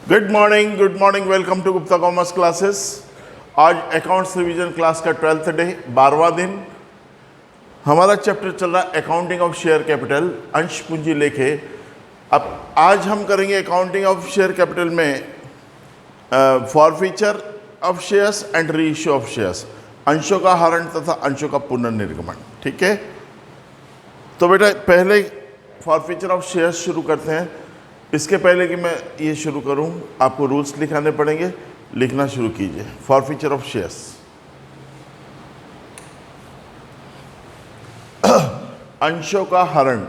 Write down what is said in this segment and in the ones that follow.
Good morning, welcome to Gupta commerce classes. आज accounts revision class का 12th day, 12वां दिन। हमारा चैप्टर चल रहा है अकाउंटिंग ऑफ शेयर कैपिटल, अंश पूंजी लेखे। अब आज हम करेंगे अकाउंटिंग ऑफ शेयर कैपिटल में forfeiture of shares and reissue of shares, अंशों का हरण तथा अंशों का पुनर्निर्गमन। ठीक है, तो बेटा पहले फॉरफीचर ऑफ शेयर्स शुरू करते हैं। इसके पहले कि मैं ये शुरू करूं, आपको रूल्स लिखाने पड़ेंगे, लिखना शुरू कीजिए। फॉरफीचर ऑफ शेयर्स, अंशों का हरण।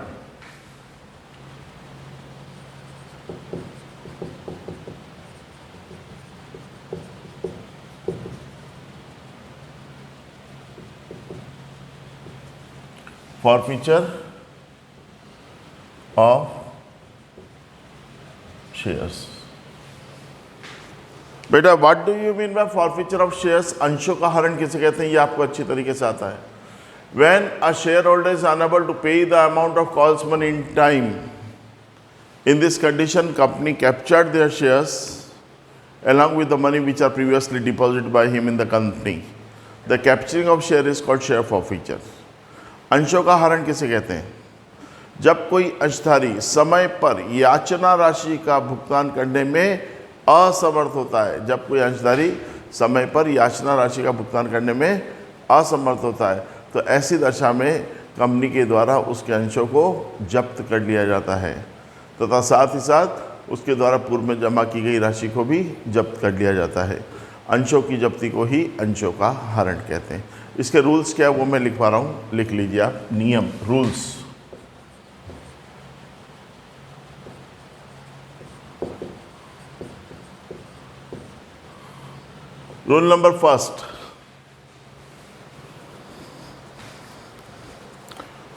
Forfeiture of shares. बेटा what do you mean by forfeiture of shares? अंशों का हरण किसे कहते हैं, ये आपको अच्छी तरीके से आता है। When a share holder is unable to pay the amount of calls money in time, in this condition company captured their shares along with the money which are previously deposited by him in the company. The capturing of share is called share forfeiture. अंशों का हरण किसे कहते हैं? जब कोई अंशधारी समय पर याचना राशि का भुगतान करने में असमर्थ होता है, जब कोई अंशधारी समय पर याचना राशि का भुगतान करने में असमर्थ होता है, तो ऐसी दशा में कंपनी के द्वारा उसके अंशों को जब्त कर लिया जाता है तथा साथ ही साथ उसके द्वारा पूर्व में जमा की गई राशि को भी जब्त कर लिया जाता है। अंशों की जब्ती को ही अंशों का हरण कहते हैं। इसके रूल्स क्या है वो मैं लिखवा रहा हूँ, लिख लीजिए आप। नियम, rules. Rule number first,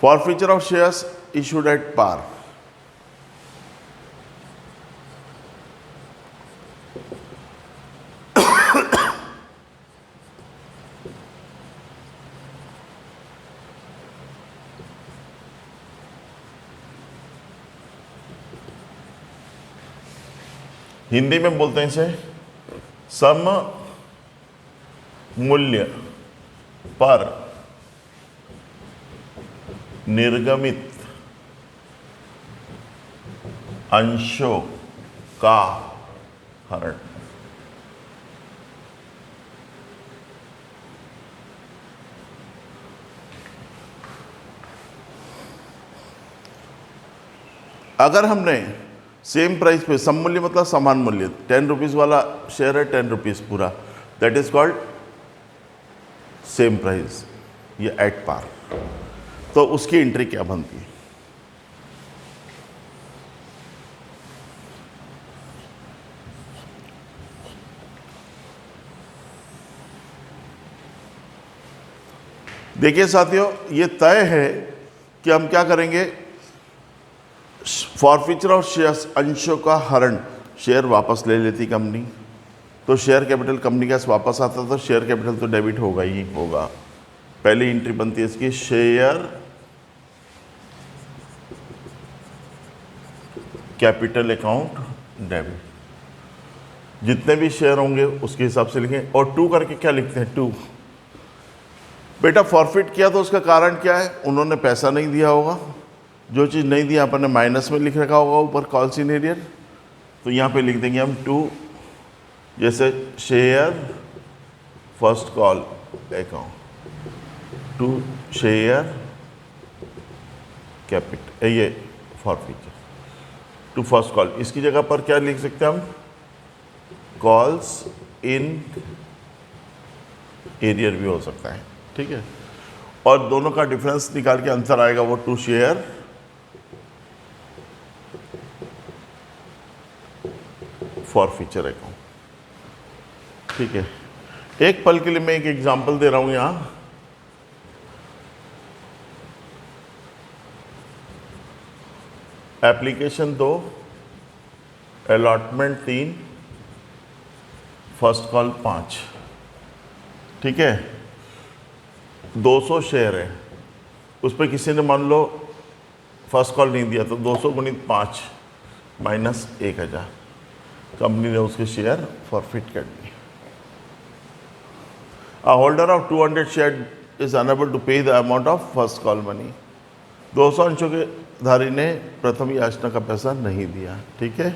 forfeiture of shares issued at par. Hindi में बोलते हैं इसे सम मूल्य पर निर्गमित अंशों का हरण। अगर हमने सेम प्राइस पे, सम मूल्य मतलब समान मूल्य, 10 रुपीज़ वाला शेयर है, 10 रुपीज़ पूरा, that is called same price, ये एट पार। तो उसकी एंट्री क्या बनती है? देखिए साथियों, ये तय है कि हम क्या करेंगे। फॉरफीचर ऑफ शेयर्स, अंशों का हरण, शेयर वापस ले लेती कंपनी, तो शेयर कैपिटल कंपनी के पास वापस आता, तो शेयर कैपिटल तो डेबिट होगा ही होगा। पहली एंट्री बनती है इसकी शेयर कैपिटल अकाउंट डेबिट। जितने भी शेयर होंगे उसके हिसाब से लिखें। और 2 करके क्या लिखते हैं? 2। बेटा फॉरफिट किया तो उसका कारण क्या है? उन्होंने पैसा नहीं दिया होगा। जो चीज़ नहीं दिया अपन ने माइनस में लिख रखा होगा ऊपर कॉल सीनियर, तो यहाँ पे लिख देंगे हम 2। जैसे share first call account, 2 share capital, ये फॉरफीचर टू फर्स्ट कॉल। इसकी जगह पर क्या लिख सकते हैं हम? कॉल्स इन एरियर भी हो सकता है। ठीक है, और दोनों का डिफरेंस निकाल के आंसर आएगा वो 2 शेयर फॉरफीचर अकाउंट। ठीक है, एक पल के लिए मैं एक एग्जांपल दे रहा हूं यहां। Application 2, allotment 3, first call 5। ठीक है, 200 शेयर है, उस पर किसी ने मान लो फर्स्ट कॉल नहीं दिया, तो 200 गुणित 5 माइनस 1000, कंपनी ने उसके शेयर फॉरफिट कर दिए। A holder of 200 share is unable to pay the amount of first call money. 200 अंशों के धारी ने प्रथम याचना का पैसा नहीं दिया। ठीक है,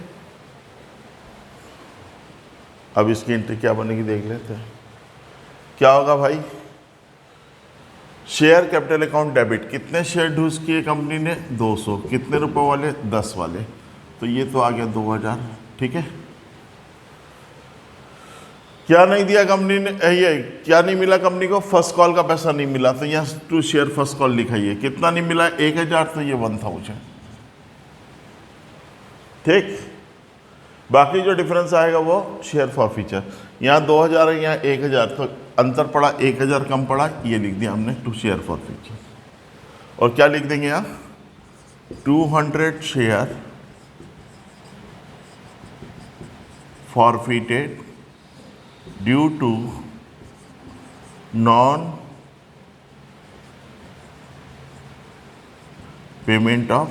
अब इसकी एंट्री क्या बनेगी देख लेते हैं। क्या होगा भाई, शेयर कैपिटल अकाउंट डेबिट, कितने शेयर ड्यूज किए कंपनी ने, 200, कितने रुपए वाले, 10 वाले, तो ये तो आ गया 2000। ठीक है, क्या नहीं दिया कंपनी ने, ये क्या नहीं मिला कंपनी को, फर्स्ट कॉल का पैसा नहीं मिला, तो यहाँ टू शेयर फर्स्ट कॉल लिखा है। कितना नहीं मिला, 1000, तो ये 1000। ठीक, बाकी जो डिफरेंस आएगा वो शेयर फॉरफीचर। यहाँ 2000 है, यहाँ 1000, तो अंतर पड़ा, 1000 कम पड़ा, ये लिख दिया हमने टू शेयर फॉरफीचर। और क्या लिख देंगे यहाँ, 200 share forfeited due to non payment of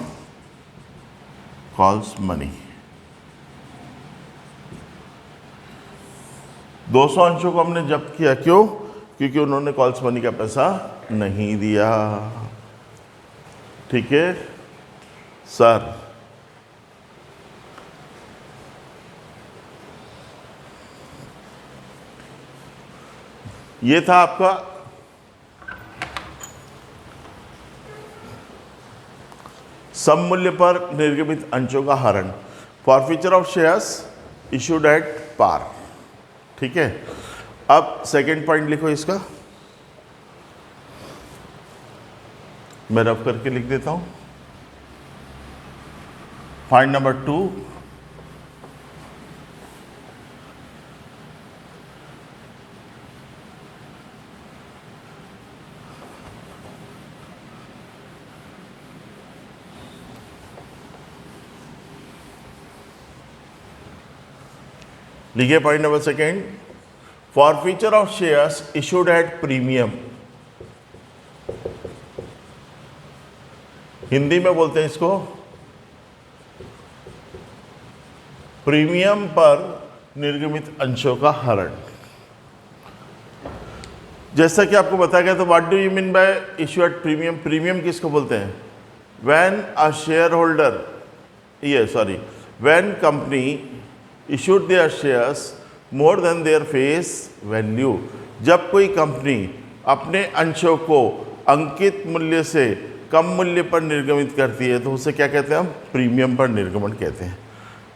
calls money. 200 अंशों को हमने जब्त किया, क्यों, क्योंकि उन्होंने कॉल्स मनी का पैसा नहीं दिया। ठीक है सर, ये था आपका सममूल्य पर निर्गमित अंशों का हरण, forfeiture of shares issued at par. ठीक है, अब सेकंड पॉइंट लिखो इसका, मैं रफ करके लिख देता हूं। पॉइंट नंबर 2, लिखिए point number second, forfeiture of shares issued at premium. Hindi में बोलते हैं इसको प्रीमियम पर निर्गमित अंशों का हरण। जैसा कि आपको बताया गया, तो what do you mean bye issue at premium. Premium किसको बोलते हैं, when a share holder, when company issued their shares more than their face value। जब कोई कंपनी अपने अंशों को अंकित मूल्य से कम मूल्य पर निर्गमित करती है तो उसे क्या कहते हैं, हम प्रीमियम पर निर्गमन कहते हैं।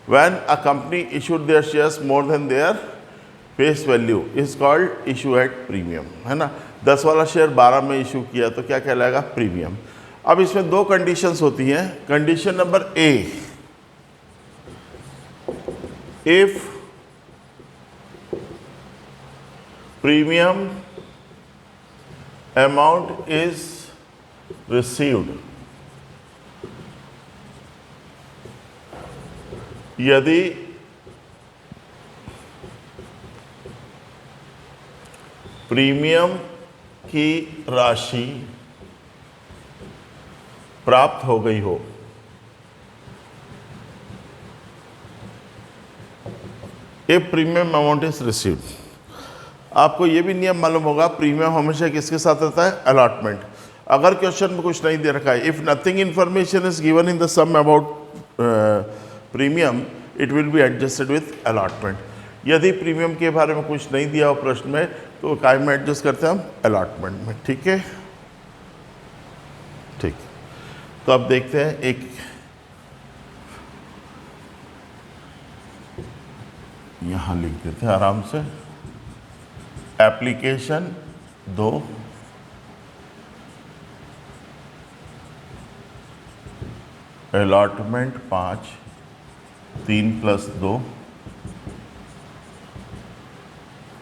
When a company issued their shares more than their face value is called issue at premium, है ना। 10 वाला शेयर 12 में इशू किया तो क्या कहलाएगा, प्रीमियम। अब इसमें दो कंडीशंस होती हैं। Condition number A, if premium amount is received, यदि प्रीमियम की राशि प्राप्त हो गई हो, ए प्रीमियम अमाउंट इज रिसीव्ड। आपको ये भी नियम मालूम होगा, प्रीमियम हमेशा किसके साथ रहता है, अलॉटमेंट। अगर क्वेश्चन में कुछ नहीं दे रखा है, if nothing information is given in the sum about premium, it will be adjusted with allotment. यदि प्रीमियम के बारे में कुछ नहीं दिया हो प्रश्न में, तो काय में एडजस्ट करते हैं हम, अलॉटमेंट में। ठीक है, ठीक। तो अब देखते हैं, एक यहाँ लिख देते हैं आराम से, application 2 allotment 5, 3 + 2,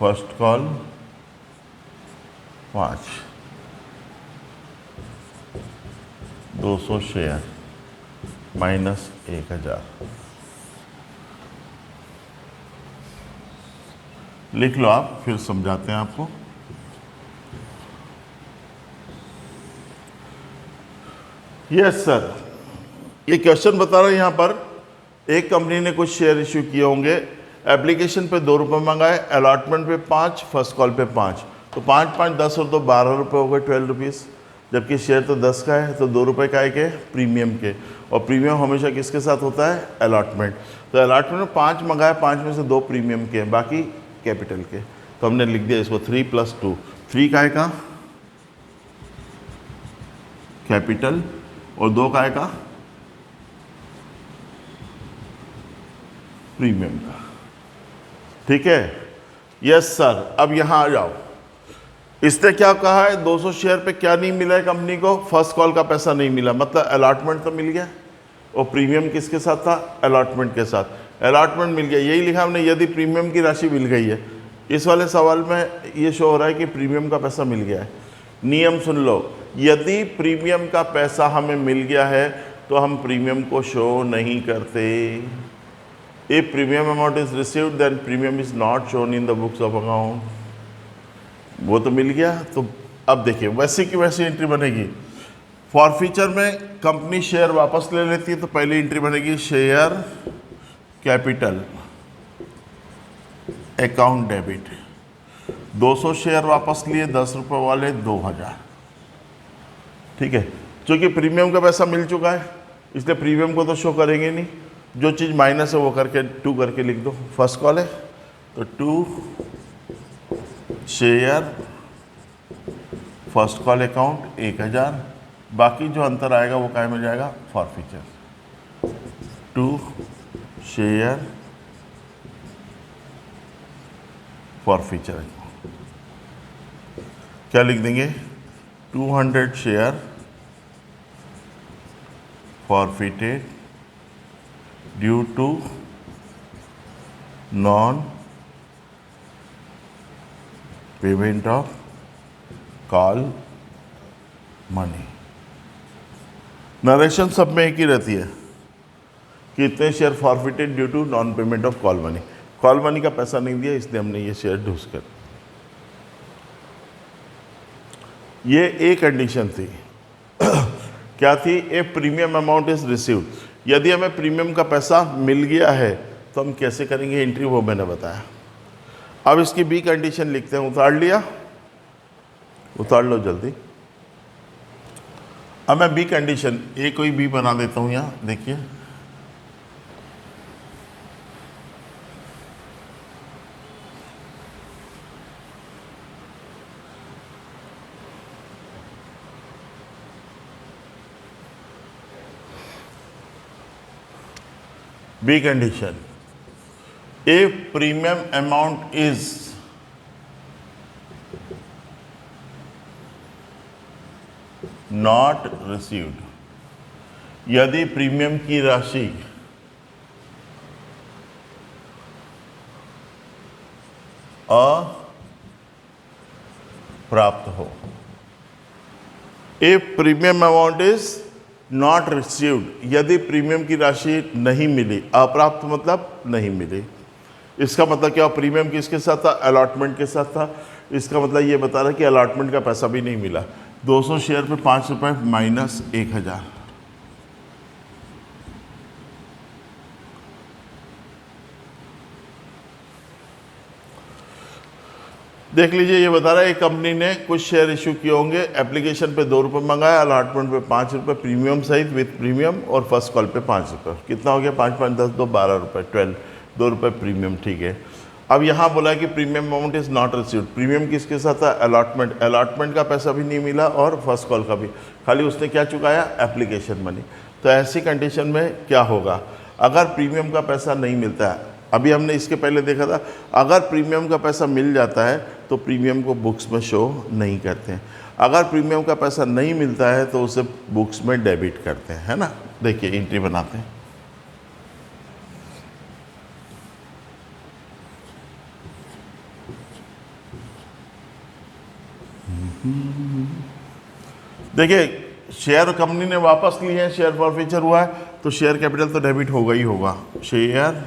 first call 5, 200 share -1000। लिख लो आप, फिर समझाते हैं आपको। यस सर, ये क्वेश्चन बता रहा है यहाँ पर, एक कंपनी ने कुछ शेयर इश्यू किए होंगे एप्लीकेशन पे 2 रुपये मंगाए, अलॉटमेंट पे 5, फर्स्ट कॉल पे 5, तो 5 5 10 और 2 12 रुपये हो गए, 12 रुपीज़। जबकि शेयर तो 10 का है, तो 2 रुपये का है के प्रीमियम के, और प्रीमियम हमेशा किसके साथ होता है? अलॉटमेंट। तो अलॉटमेंट में 5 मंगाए, 5 में से 2 प्रीमियम के, बाकी कैपिटल के। तो हमने लिख दिया इसको 3 + 2, 3 का है का कैपिटल और 2 का है का प्रीमियम का। ठीक है, यस सर। अब यहां आ जाओ, इसने क्या कहा है? 200 शेयर पे क्या नहीं मिला है कंपनी को? फर्स्ट कॉल का पैसा नहीं मिला, मतलब अलॉटमेंट तो मिल गया, और प्रीमियम किसके साथ था? अलॉटमेंट के साथ। अलॉटमेंट मिल गया, यही लिखा हमने, यदि प्रीमियम की राशि मिल गई है। इस वाले सवाल में ये शो हो रहा है कि प्रीमियम का पैसा मिल गया है। नियम सुन लो, यदि प्रीमियम का पैसा हमें मिल गया है तो हम प्रीमियम को शो नहीं करते। If premium amount is received then premium is not shown in the books of account. वो तो मिल गया, तो अब देखिए वैसे की वैसी एंट्री बनेगी। फॉरफीचर में कंपनी शेयर वापस ले लेती है, तो पहली एंट्री बनेगी share capital account debit. 200 share वापस लिए, 10 रुपये वाले 2000। ठीक है, क्योंकि प्रीमियम का पैसा मिल चुका है इसलिए प्रीमियम को तो शो करेंगे नहीं, जो चीज़ माइनस है वो करके 2 करके लिख दो। फर्स्ट कॉल है तो 2 शेयर फर्स्ट कॉल अकाउंट 1000, बाकी जो अंतर आएगा वो काय में जाएगा? फॉरफीचर। 2 शेयर फॉरफीचर अकाउंट, क्या लिख देंगे? 200 share forfeited due to non payment of call money. Narration सब में एक ही रहती है कि इतने share forfeited due to non payment of call money. Call money का पैसा नहीं दिया इसलिए हमने ये शेयर ढूंढ कर। ये एक कंडीशन थी क्या थी? ए प्रीमियम अमाउंट इज रिसीव्ड। यदि हमें प्रीमियम का पैसा मिल गया है तो हम कैसे करेंगे एंट्री, वो मैंने बताया। अब इसकी बी कंडीशन लिखते हैं। उतार लिया, उतार लो जल्दी। अब मैं बी कंडीशन ए कोई बी बना देता हूं यहां, देखिए B condition, if premium amount is not received, यदि प्रीमियम की राशि अप्राप्त हो। if premium amount is not received, यदि प्रीमियम की राशि नहीं मिली, अप्राप्त मतलब नहीं मिली। इसका मतलब क्या? प्रीमियम किसके साथ था? अलॉटमेंट के साथ था। इसका मतलब ये बता रहा है कि अलॉटमेंट का पैसा भी नहीं मिला। 200 शेयर पे 5 रुपये माइनस 1000। देख लीजिए, ये बता रहा है एक कंपनी ने कुछ शेयर इशू किए होंगे, एप्लीकेशन पे 2 रुपये मंगाया, अलॉटमेंट पे 5 रुपये, प्रीमियम सहित विथ प्रीमियम, और फर्स्ट कॉल पे 5 रुपये। कितना हो गया? 5 5 10 2 12 रुपये, 12, 2 रुपये प्रीमियम। ठीक है, अब यहाँ बोला है कि premium amount is not received. Premium किसके साथ था? अलॉटमेंट। अलॉटमेंट का पैसा भी नहीं मिला और फर्स्ट कॉल का भी, खाली उसने क्या चुकाया? Application money. तो ऐसी कंडीशन में क्या होगा? अगर प्रीमियम का पैसा नहीं मिलता है, अभी हमने इसके पहले देखा था, अगर प्रीमियम का पैसा मिल जाता है तो प्रीमियम को बुक्स में शो नहीं करते हैं। अगर प्रीमियम का पैसा नहीं मिलता है तो उसे बुक्स में डेबिट करते हैं, है ना। देखिए एंट्री बनाते हैं। देखिए शेयर कंपनी ने वापस लिए हैं, शेयर फॉरफीचर हुआ है तो शेयर कैपिटल तो डेबिट होगा ही होगा। Share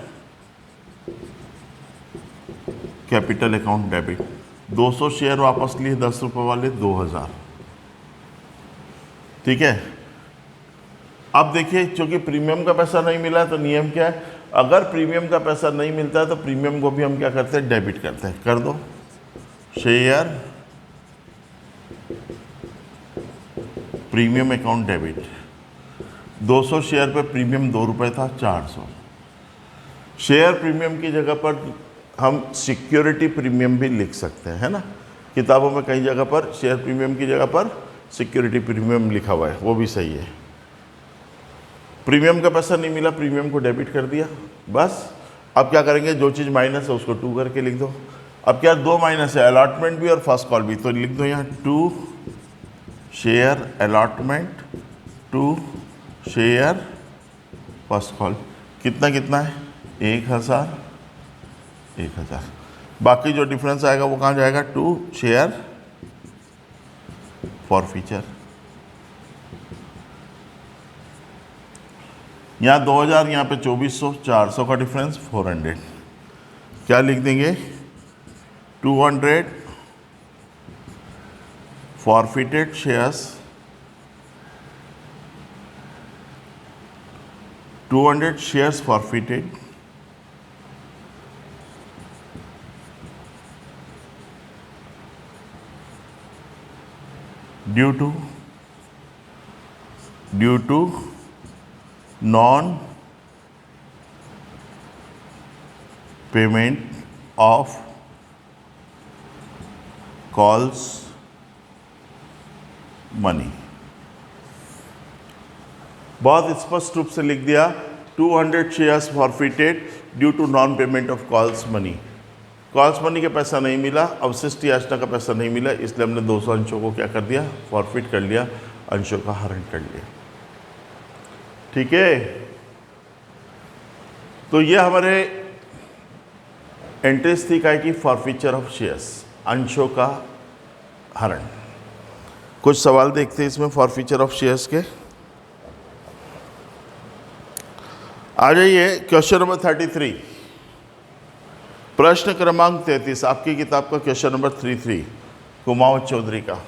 capital account debit. 200 share वापस लिए, 10 रुपये वाले 2000। ठीक है, अब देखिए चूंकि प्रीमियम का पैसा नहीं मिला है तो नियम क्या है? अगर प्रीमियम का पैसा नहीं मिलता है तो प्रीमियम को भी हम क्या करते हैं, डेबिट करते हैं। कर दो, share premium account debit. 200 share पे प्रीमियम 2 रुपये था, 400। शेयर प्रीमियम की जगह पर हम सिक्योरिटी प्रीमियम भी लिख सकते हैं, है ना। किताबों में कई जगह पर शेयर प्रीमियम की जगह पर सिक्योरिटी प्रीमियम लिखा हुआ है, वो भी सही है। प्रीमियम का पैसा नहीं मिला, प्रीमियम को डेबिट कर दिया, बस। अब क्या करेंगे, जो चीज़ माइनस है उसको 2 करके लिख दो। अब क्या 2 माइनस है, अलॉटमेंट भी और फर्स्ट कॉल भी, तो लिख दो यहाँ 2 share allotment, 2 share first call. कितना कितना है, 1000 1000। बाकी जो डिफरेंस आएगा वो कहाँ जाएगा, 2 शेयर फॉरफीचर। यहाँ 2000, यहाँ पे 2400, 400 का डिफरेंस 400। क्या लिख देंगे, 200 forfeited shares, 200 shares forfeited due to non payment of calls money। बहुत स्पष्ट रूप से लिख दिया, 200 shares forfeited due to non payment of calls money. Calls money का पैसा नहीं मिला, अवशिष्ट याचना का पैसा नहीं मिला, इसलिए हमने 200 अंशों को क्या कर दिया, फॉरफिट कर लिया, अंशों का हरण कर लिया। ठीक है, तो ये हमारे एंट्रीज थी क्या कि फॉरफीचर ऑफ शेयर्स, अंशों का हरण। कुछ सवाल देखते हैं इसमें फॉरफीचर ऑफ शेयर्स के। आ जाइए क्वेश्चन नंबर 33, प्रश्न क्रमांक 33, आपकी किताब का क्वेश्चन नंबर 33, कुमावत चौधरी का।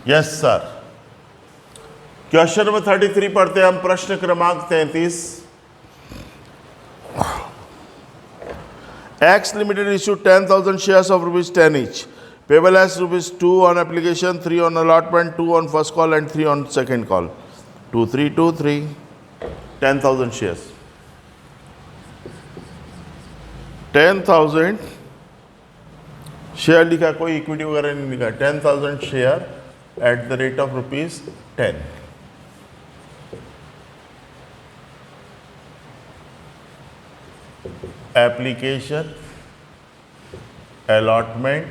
यस सर, क्वेश्चन नंबर 33 पढ़ते हैं हम। प्रश्न क्रमांक 33, X Limited issued 10,000 shares of ₹10 each, payable as ₹2 on application, 3 on allotment, 2 on first call and 3 on second call, 2323, 10,000 shares, 10,000 share लिखा, कोई इक्विटी वगैरह नहीं लिखा, 10,000 share at the rate of ₹10। Application, allotment,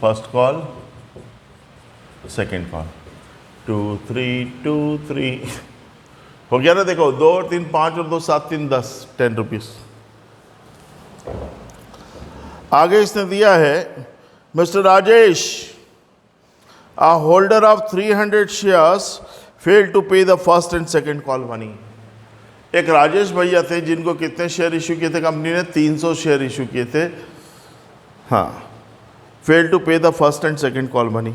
first call, second call, 2323 हो गया ना। देखो 2 और 3 5 और 2 7 3 10, ₹10। आगे इसने दिया है, mister Rajesh, a holder of 300 shares failed to pay the first and second call money। एक राजेश भैया थे जिनको कितने शेयर इशू किए थे कंपनी ने, 300 शेयर इशू किए थे। हाँ, fail to pay the first and second call money,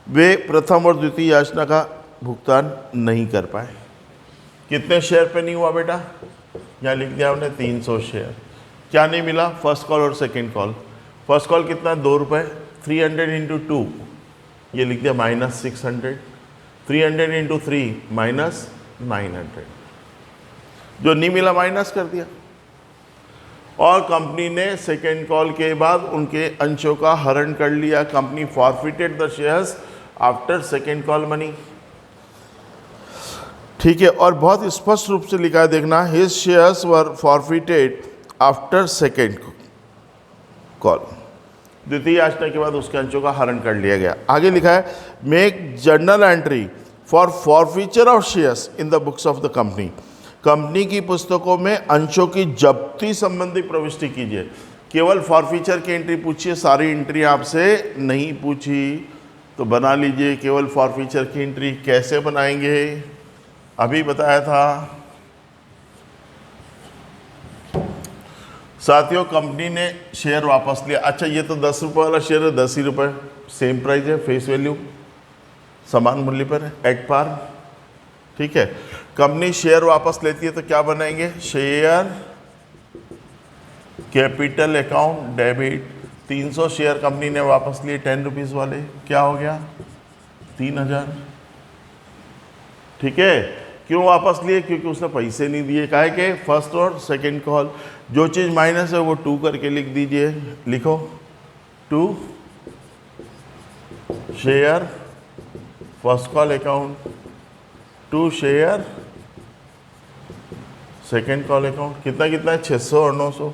वे प्रथम और द्वितीय याचना का भुगतान नहीं कर पाए। कितने शेयर पे नहीं हुआ बेटा, यहाँ लिख दिया हमने 300 शेयर। क्या नहीं मिला, फर्स्ट कॉल और सेकंड कॉल। फर्स्ट कॉल कितना, 2 रुपये, 300 इंटू 2, ये लिख दिया -600, 300 इंटू 3 -900, जो नहीं मिला माइनस कर दिया। और कंपनी ने सेकेंड कॉल के बाद उनके अंशों का हरण कर लिया। Company forfeited the shares after second call money. ठीक है, और बहुत स्पष्ट रूप से लिखा है, देखना, हिज शेयर्स वर फॉरफिटेड आफ्टर सेकेंड कॉल, द्वितीय याचना के बाद उसके अंशों का हरण कर लिया गया। आगे लिखा है, make journal entry for forfeiture of shares in the books of the company. Company की पुस्तकों में अंशों की जब्ती संबंधी प्रविष्टि कीजिए। केवल फॉरफीचर की एंट्री पूछिए, सारी एंट्री आपसे नहीं पूछी। तो बना लीजिए केवल फॉरफीचर की एंट्री। कैसे बनाएंगे अभी बताया था साथियों। कंपनी ने शेयर वापस लिया। अच्छा ये तो 10 रुपये वाला शेयर है, 10 ही रुपये, सेम प्राइस है, फेस वैल्यू समान मूल्य पर है, एट पार। ठीक है, कंपनी शेयर वापस लेती है तो क्या बनाएंगे, share capital account debit. 300 share company ने वापस लिए 10 रुपीज़ वाले, क्या हो गया 3000। ठीक है, क्यों वापस लिए, क्योंकि उसने पैसे नहीं दिए। काहे के, फर्स्ट और सेकंड कॉल। जो चीज़ माइनस है वो 2 करके लिख दीजिए, लिखो 2 share first call account, 2 share second call account. कितना कितना है, 600 और 900,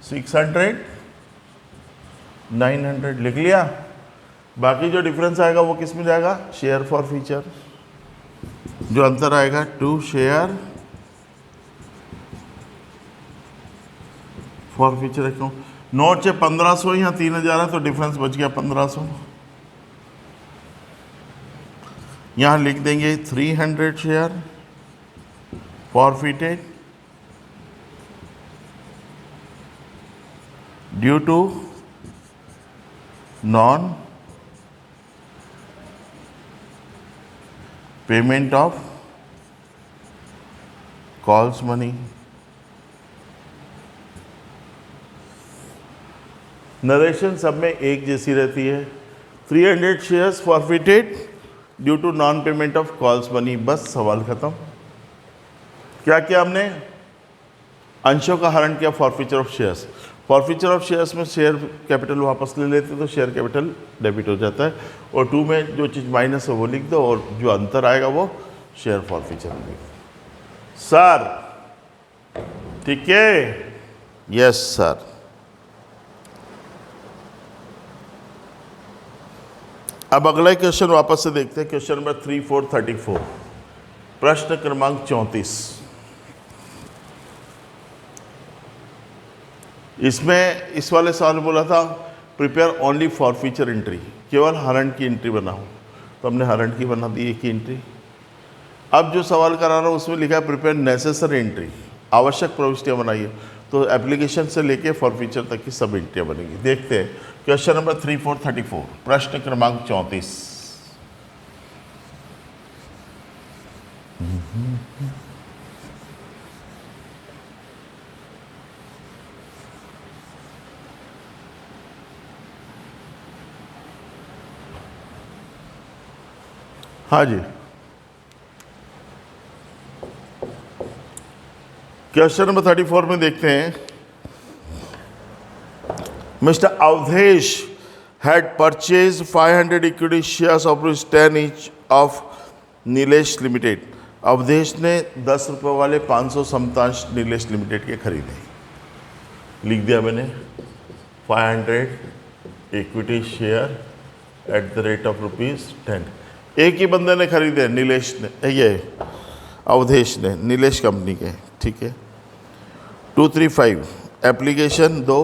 600 900 लिख लिया। बाकी जो डिफरेंस आएगा वो किस में जाएगा, शेयर फॉर फीचर। जो अंतर आएगा 2 share for feature account. Note से 1500 यहाँ 3000 है तो डिफरेंस बच गया 1500। यहाँ लिख देंगे 300 share forfeited due to non payment of calls money. Narration सब में एक जैसी रहती है। 300 shares forfeited due to non payment of calls money, बस सवाल खत्म। क्या किया हमने, अंशों का हरण किया forfeiture of shares. Forfeiture of shares में शेयर कैपिटल वापस ले लेते तो शेयर कैपिटल डेबिट हो जाता है, और 2 में जो चीज़ माइनस है वो लिख दो, और जो अंतर आएगा वो शेयर फॉरफीचर में लिख दो। सर ठीक है, यस सर। अब अगला क्वेश्चन वापस से देखते हैं, क्वेश्चन नंबर 3434, प्रश्न क्रमांक 34। इसमें इस वाले सवाल में बोला था prepare only for feature entry, केवल हरण की एंट्री बनाओ, तो हमने हरण की बना दी एक ही एंट्री। अब जो सवाल करा रहा हूँ उसमें लिखा है प्रिपेयर नेसेसरी एंट्री, आवश्यक प्रविष्टियाँ बनाइए, तो एप्लीकेशन से लेके फॉर फीचर तक की सब एंट्रियाँ बनेगी। देखते हैं क्वेश्चन नंबर 3434, प्रश्न क्रमांक 34। हाँ जी, क्वेश्चन नंबर 34 में देखते हैं, mister Awadhesh had purchased 500 equity shares of rupees 10 each of Nilesh limited. Awadhesh ने 10 रुपये वाले 500 समतांश नीलेश लिमिटेड के खरीदे। लिख दिया मैंने 500 equity share at the rate of ₹10। एक ही बंदे ने खरीदे, नीलेश ने, ये अवधेश ने, नीलेश कंपनी के। ठीक है, 235 एप्लीकेशन 2,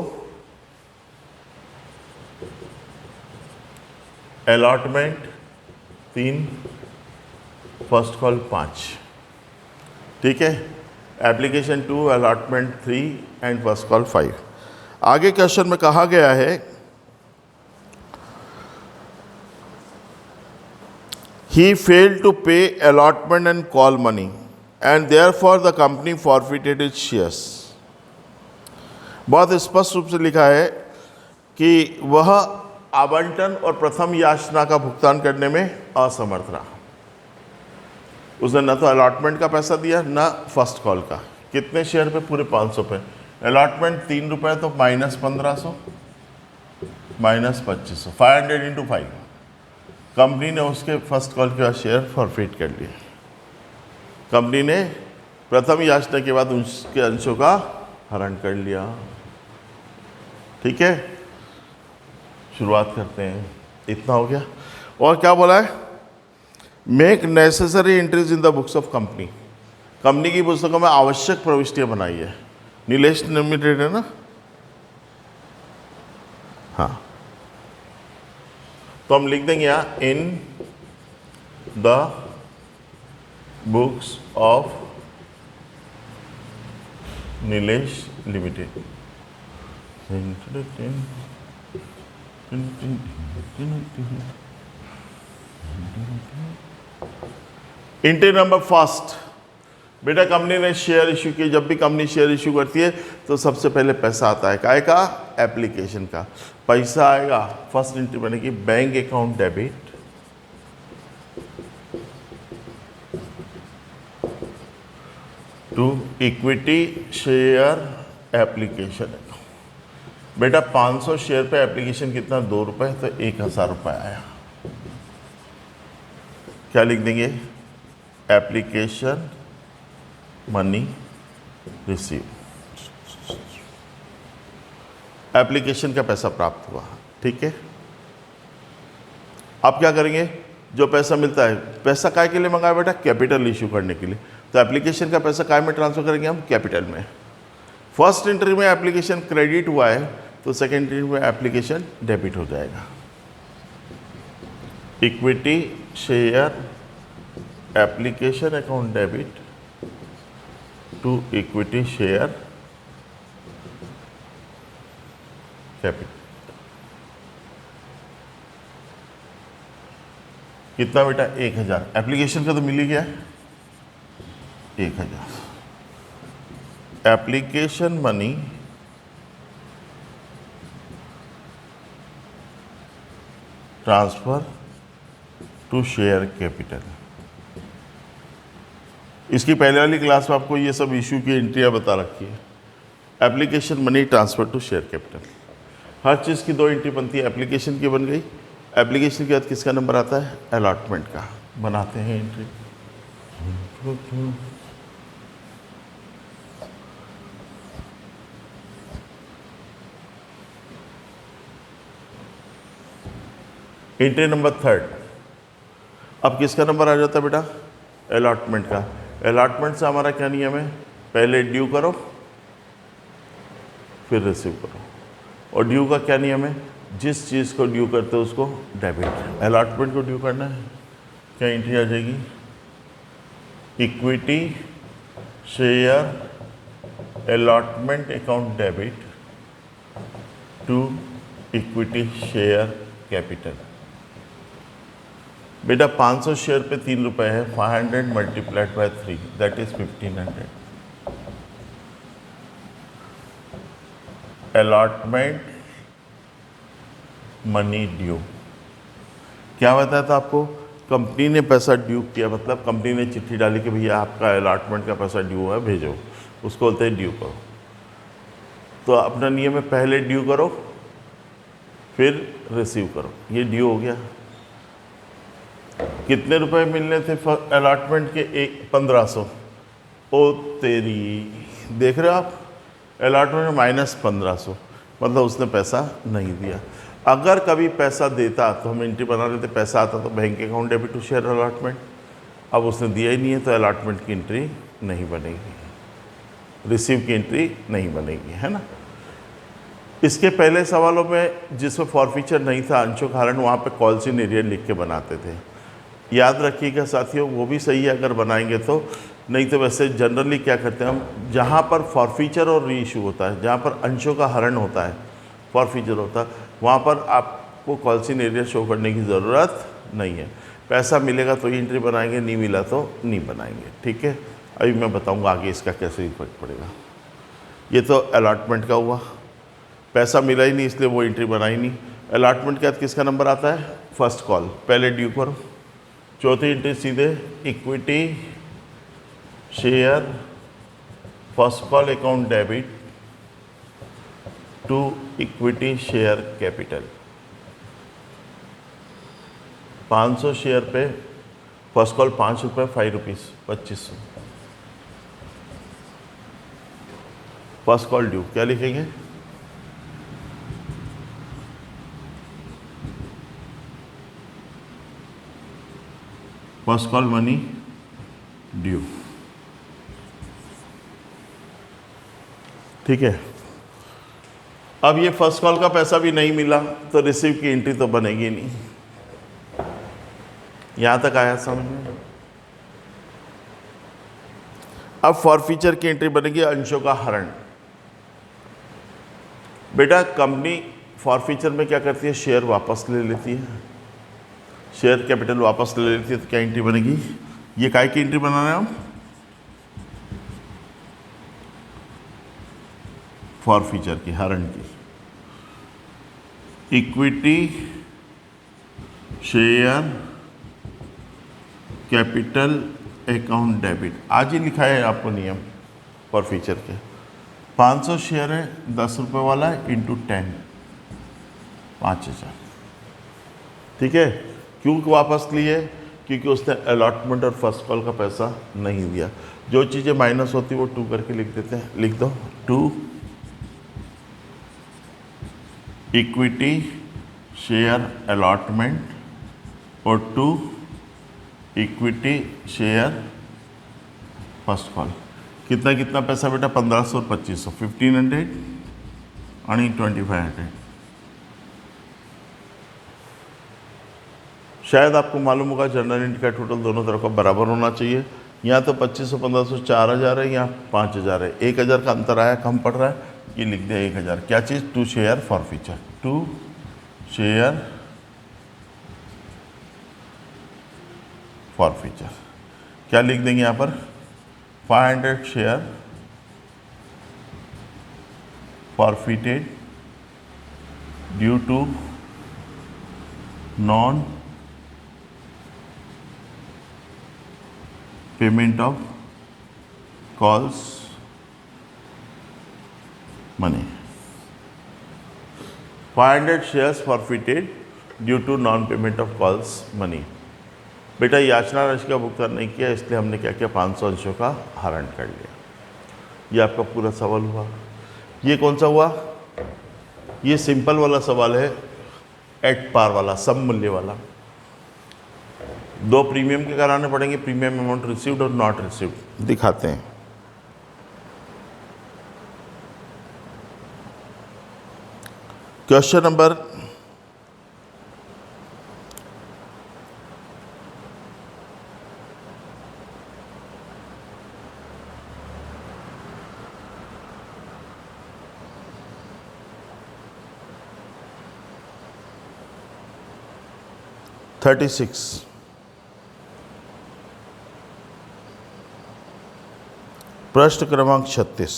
अलॉटमेंट 3, फर्स्ट कॉल 5। ठीक है, application 2, allotment 3 and first call 5। आगे क्वेश्चन में कहा गया है he failed to pay allotment and call money and therefore the company forfeited its shares। बहुत स्पष्ट रूप से लिखा है कि वह आवंटन और प्रथम याचना का भुगतान करने में असमर्थ रहा। उसने न तो अलॉटमेंट का पैसा दिया न फर्स्ट कॉल का। कितने शेयर पे, पूरे 500 पे। अलॉटमेंट 3 रुपये तो माइनस 1500 माइनस 2500, 500 इंटू 5। कंपनी ने उसके फर्स्ट कॉल के बाद शेयर फॉरफिट कर लिए। कंपनी ने प्रथम याचना के बाद उसके अंशों का हरण कर लिया। ठीक है, शुरुआत करते हैं। इतना हो गया। और क्या बोला है, make necessary entries in the books of company. Company की पुस्तकों में आवश्यक प्रविष्टियां बनाई है। नीलेश लिमिटेड है ना, हाँ। तो हम लिख देंगे यहाँ इन the books of Nilesh limited. Entry number first, बेटा कंपनी ने शेयर इशू किए। जब भी कंपनी शेयर इशू करती है तो सबसे पहले पैसा आता है, काय का? एप्लीकेशन का पैसा आएगा। फर्स्ट एंट्री बनेगी bank account debit to equity share application. बेटा 500 शेयर पे एप्लीकेशन कितना? 2 रुपये, तो 1000 रुपये आया। क्या लिख देंगे? एप्लीकेशन मनी रिसीव, एप्लीकेशन का पैसा प्राप्त हुआ। ठीक है, अब क्या करेंगे? जो पैसा मिलता है, पैसा काय के लिए मंगाया बेटा? कैपिटल इशू करने के लिए। तो एप्लीकेशन का पैसा काय में ट्रांसफर करेंगे हम? कैपिटल में। फर्स्ट एंट्री में एप्लीकेशन क्रेडिट हुआ है, तो सेकेंड एंट्री में एप्लीकेशन डेबिट हो जाएगा। Equity share application account debit to equity share capital. कितना बेटा? 1000। एप्लीकेशन का तो मिल ही गया, 1000। Application money transfer to share capital. इसकी पहले वाली क्लास में आपको ये सब इशू की एंट्रियाँ बता रखी है। Application money transfer to share capital, हर चीज़ की 2 एंट्री बनती है। एप्लीकेशन की बन गई, एप्लीकेशन के बाद किसका नंबर आता है? अलॉटमेंट का। बनाते हैं एंट्री। Entry number 3। अब किसका नंबर आ जाता है बेटा? अलॉटमेंट का। अलॉटमेंट से हमारा क्या नियम है? पहले ड्यू करो फिर रिसीव करो। और ड्यू का क्या नियम है? जिस चीज़ को ड्यू करते हो उसको डेबिट। अलॉटमेंट को ड्यू करना है, क्या एंट्री आ जाएगी? Equity share allotment account debit to equity share capital. बेटा 500 शेयर पे 3 रुपये है, 500 multiplied by 3 that is 1500। Allotment money due, क्या बताया था आपको? कंपनी ने पैसा ड्यू किया, मतलब कंपनी ने चिट्ठी डाली कि भैया आपका अलॉटमेंट का पैसा ड्यू है, भेजो। उसको बोलते हैं ड्यू करो। तो अपना नियम है पहले ड्यू करो फिर रिसीव करो। ये ड्यू हो गया। कितने रुपए मिलने थे अलॉटमेंट के? 1500। ओ तेरी, देख रहे हो आप? अलॉटमेंट में -1500, मतलब उसने पैसा नहीं दिया। अगर कभी पैसा देता तो हम एंट्री बना लेते, पैसा आता तो bank account debit to share allotment. अब उसने दिया ही नहीं है तो अलॉटमेंट की एंट्री नहीं बनेगी, रिसीव की एंट्री नहीं बनेगी, है ना। इसके पहले सवालों में जिसमें फॉरफीचर नहीं था, अंशों का हरण, वहाँ पे कॉल्स इन एरियर लिख के बनाते थे। याद रखिएगा साथियों, वो भी सही है अगर बनाएंगे तो। नहीं तो वैसे जनरली क्या करते हैं हम, जहाँ पर फॉरफीचर और री इशू होता है, जहाँ पर अंशों का हरण होता है, फॉरफीचर होता है, वहाँ पर आपको कॉल्स इन एरियर शो करने की ज़रूरत नहीं है। पैसा मिलेगा तो ही एंट्री बनाएंगे, नहीं मिला तो नहीं बनाएंगे। ठीक है, अभी मैं बताऊँगा आगे इसका कैसे इफेक्ट पड़ेगा। ये तो अलॉटमेंट का हुआ, पैसा मिला ही नहीं इसलिए वो एंट्री बनाई नहीं। अलॉटमेंट के बाद किसका नंबर आता है? फर्स्ट कॉल, पहले ड्यू करो। चौथी एंट्री सीधे equity share first call account debit to equity share capital. 500 share पे फर्स्ट कॉल 5 रुपये, 5 रुपीज़ 2500। फर्स्ट कॉल ड्यू, क्या लिखेंगे? First call money due. ठीक है, अब ये फर्स्ट कॉल का पैसा भी नहीं मिला तो रिसीव की एंट्री तो बनेगी नहीं। यहां तक आया समझ में? अब फॉरफीचर की एंट्री बनेगी अंशों का हरण। बेटा कंपनी फॉरफीचर में क्या करती है, शेयर वापस ले लेती है, शेयर कैपिटल वापस ले लेती है, तो क्या एंट्री बनेगी? ये काय की एंट्री बना रहे हैं हम? फॉरफीचर की, हरण की। Equity share capital account debit, आज ही लिखा है आपको नियम फॉरफीचर के। 500 शेयर है, 10 रुपये वाला है, इंटू 10, 5000। ठीक है, क्यों वापस लिए? क्योंकि उसने अलॉटमेंट और फर्स्ट कॉल का पैसा नहीं दिया। जो चीज़ें माइनस होती है वो 2 करके लिख देते हैं, लिख दो 2 इक्विटी शेयर अलॉटमेंट और 2 इक्विटी शेयर फर्स्ट कॉल। कितना कितना पैसा बेटा? 1500 और 2500, 1500 आणि 2500। शायद आपको मालूम होगा जनरल एंट्री का टोटल दोनों तरफ का बराबर होना चाहिए। यहाँ तो 2500 1500 4000 है, यहाँ 5000 है, 1000 का अंतर आया, कम पड़ रहा है, ये लिख दिया 1000। क्या चीज़? 2 शेयर फॉरफीचर, 2 शेयर फॉरफीचर। क्या लिख देंगे यहाँ पर? 500 share forfeited due to non payment of calls money. 500 shares forfeited due to non payment of calls money. बेटा याचना राशि का भुगतान नहीं किया, इसलिए हमने क्या किया? 500 अंशों का हरण कर लिया। ये आपका पूरा सवाल हुआ। ये कौन सा हुआ? ये सिंपल वाला सवाल है, एट पार वाला, सम मूल्य वाला। 2 प्रीमियम के कराने पड़ेंगे, प्रीमियम अमाउंट रिसीव्ड और नॉट रिसीव्ड। दिखाते हैं। Question number 36। प्रश्न क्रमांक 36।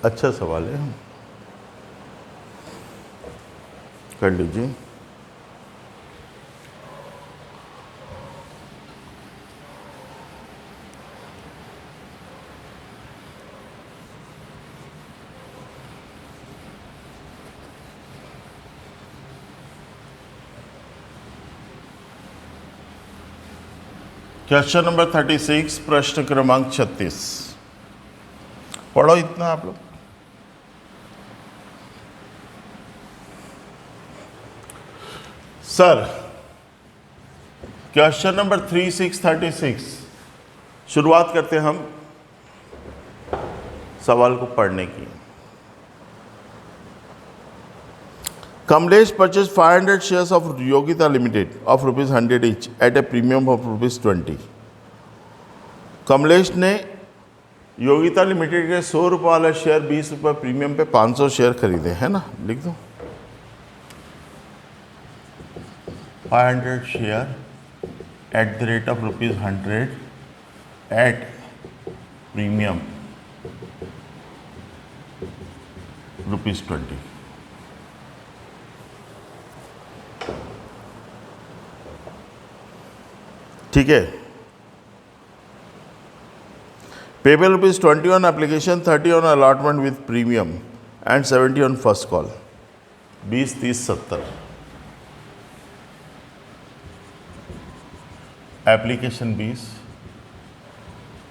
अच्छा सवाल है, कर लीजिए। क्वेश्चन नंबर 36, प्रश्न क्रमांक 36। पढ़ो इतना आप लोग। सर क्वेश्चन नंबर 3636 शुरुआत करते हैं हम सवाल को पढ़ने की। Kamlesh purchase 500 shares of Yogita limited of ₹100 each at a premium of ₹20। Kamlesh ने योगिता लिमिटेड के 100 रुपये वाला शेयर 20 रुपये प्रीमियम पे 500 शेयर खरीदे, है ना? लिख दो 500 share at the rate of ₹100 at premium ₹20। ठीक है। Payable ₹20 on application, 30 on allotment with premium and 70 on first call। 20, 30, 70। Application 20,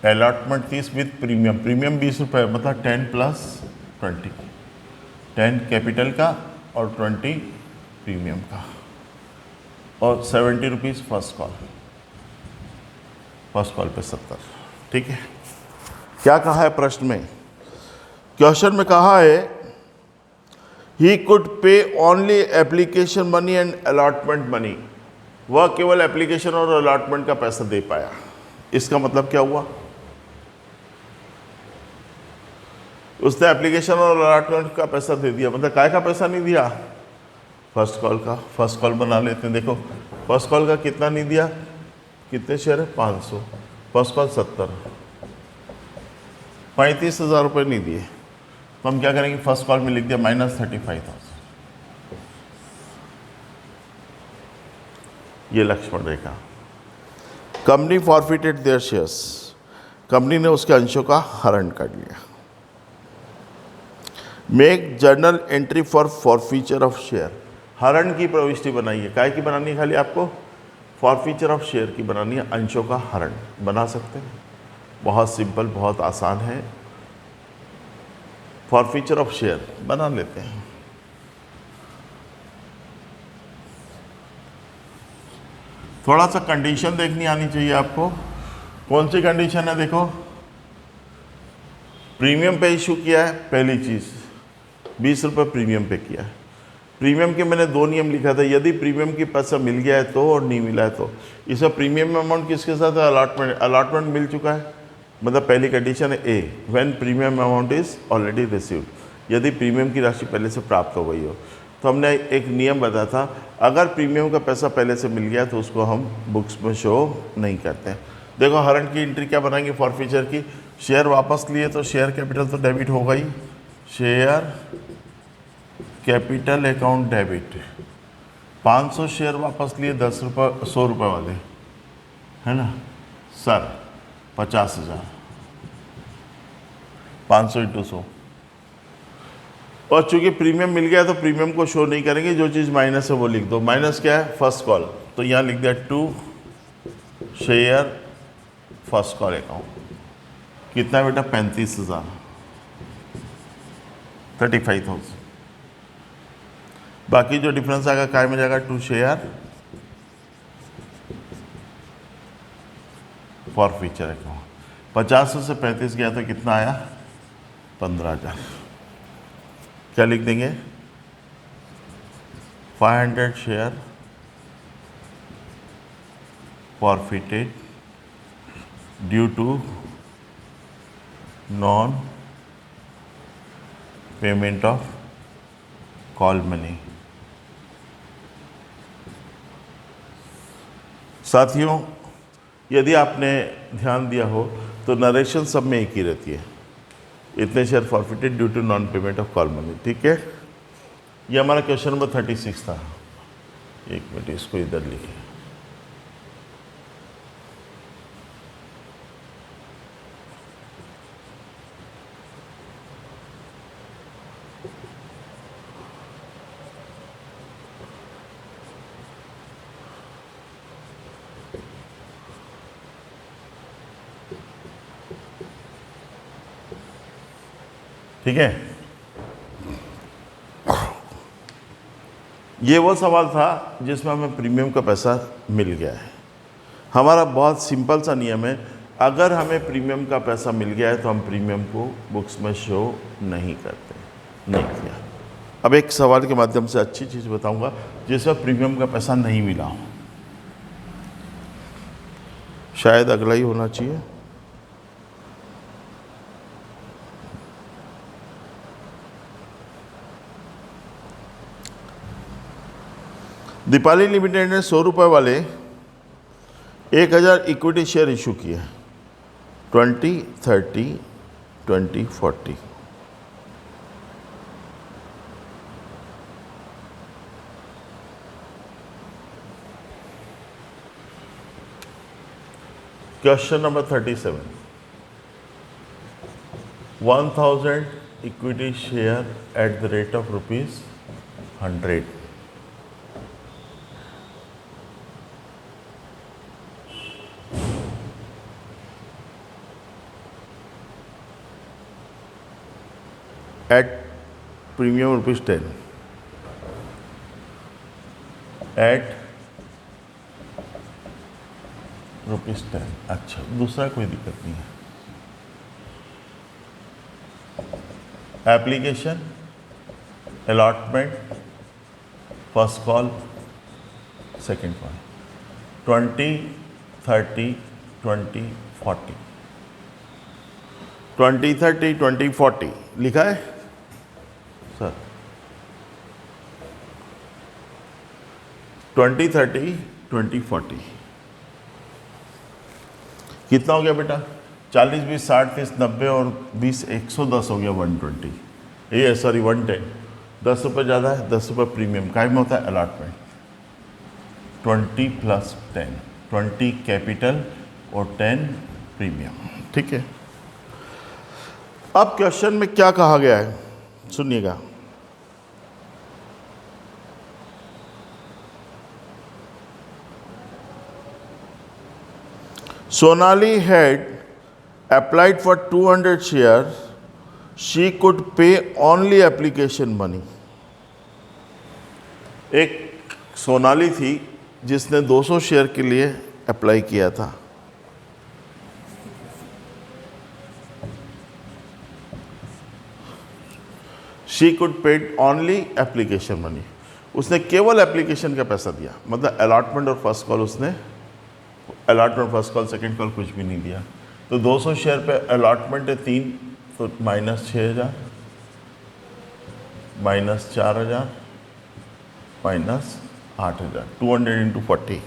allotment 30 with premium. Premium 20 रुपये, मतलब 10 + 20, 10 कैपिटल का और 20 प्रीमियम का, और 70 rupees first call. First call पे 70। ठीक है। क्या कहा है प्रश्न में? क्वेश्चन में कहा है ही कुड पे only application money and allotment money, वह केवल एप्लीकेशन और अलॉटमेंट का पैसा दे पाया। इसका मतलब क्या हुआ? उसने एप्लीकेशन और अलॉटमेंट का पैसा दे दिया, मतलब काय का पैसा नहीं दिया? फर्स्ट कॉल का। फर्स्ट कॉल बना लेते हैं। देखो फर्स्ट कॉल का कितना नहीं दिया, कितने शेयर है? 500। फर्स्ट कॉल 70, 35,000 रुपये नहीं दिए। तो हम क्या करेंगे? फर्स्ट कॉल में लिख दिया -35,000। ये Lakshman rekha. Company forfeited their shares, company ने उसके अंशों का हरण कर लिया। Make journal entry for forfeiture of share, हरण की प्रविष्टि बनाइए। काय की बनानी है? खाली आपको फॉरफीचर ऑफ शेयर की बनानी है। अंशों का हरण बना सकते हैं, बहुत सिंपल, बहुत आसान है। फॉरफीचर ऑफ शेयर बना लेते हैं। थोड़ा सा कंडीशन देखनी आनी चाहिए आपको। कौन सी कंडीशन है? देखो प्रीमियम पे इशू किया है, पहली चीज़ 20 रुपये प्रीमियम पे किया है। प्रीमियम के मैंने 2 नियम लिखा था, यदि प्रीमियम की पैसा मिल गया है तो और नहीं मिला है तो। इसमें प्रीमियम अमाउंट किसके साथ है? अलॉटमेंट। अलॉटमेंट मिल चुका है, मतलब पहली कंडीशन है a, when premium amount is already received, यदि प्रीमियम की राशि पहले से प्राप्त हो गई हो। तो हमने एक नियम बताया था, अगर प्रीमियम का पैसा पहले से मिल गया तो उसको हम बुक्स में शो नहीं करते हैं। देखो हरण की एंट्री क्या बनाएंगे फॉरफीचर की? शेयर वापस लिए तो शेयर कैपिटल तो डेबिट हो गई, share capital account debit. 500 share वापस लिए, 10 रुपये 100 रुपये वाले, है ना सर? 50,000, 500 × 100। और चूंकि प्रीमियम मिल गया तो प्रीमियम को शो नहीं करेंगे, जो चीज़ माइनस है वो लिख दो। माइनस क्या है? फर्स्ट कॉल, तो यहाँ लिख दिया to share first call account. कितना बेटा? 35,000, 35,000। बाकी जो डिफरेंस आएगा काय में जाएगा? To share forfeiture account. 50 से 35 गया तो कितना आया? 15,000। क्या लिख देंगे? 500 share forfeited due to non payment of call money. साथियों, यदि आपने ध्यान दिया हो तो नरेशन सब में एक ही रहती है, इतने share forfeited due to non payment of call money. ठीक है, ये हमारा क्वेश्चन नंबर 36 था। एक मिनट, इसको इधर लिखिए। ठीक है, ये वो सवाल था जिसमें हमें प्रीमियम का पैसा मिल गया है। हमारा बहुत सिंपल सा नियम है, अगर हमें प्रीमियम का पैसा मिल गया है तो हम प्रीमियम को बुक्स में शो नहीं करते, नहीं किया। अब एक सवाल के माध्यम से अच्छी चीज़ बताऊंगा जिसमें प्रीमियम का पैसा नहीं मिला हो, शायद अगला ही होना चाहिए। दीपाली लिमिटेड ने 100 रुपये वाले 1000 इक्विटी शेयर इशू किए, 20, 30, 20, 40। Question number 37, 1000 equity share at the rate of ₹100। at premium ₹10 at ₹10। अच्छा, दूसरा कोई दिक्कत नहीं है। Application allotment, first call, second call, 20, 30, 20, 40, 20, 30, 20, 40 लिखा है सर? 20, 30, 20, 40 कितना हो गया बेटा? 40, 20, 60, 30, 90 और 20, 110 हो गया 120, ये सॉरी 110। 10 रुपये ज़्यादा है, 10 रुपये प्रीमियम काय में होता है? अलॉटमेंट। 20 + 10, 20 कैपिटल और 10 प्रीमियम। ठीक है, अब क्वेश्चन में क्या कहा गया है सुनिएगा। Sonali had applied for 200 shares. She could pay only application money. एक सोनाली थी जिसने 200 शेयर के लिए अप्लाई किया था। She could pay only application money. उसने केवल एप्लीकेशन का पैसा दिया, मतलब अलॉटमेंट और फर्स्ट कॉल उसने, allotment first call second call कुछ भी नहीं दिया। तो 200 शेयर पे अलॉटमेंट है 3, तो -6000, -4000, -8000, 200 × 40।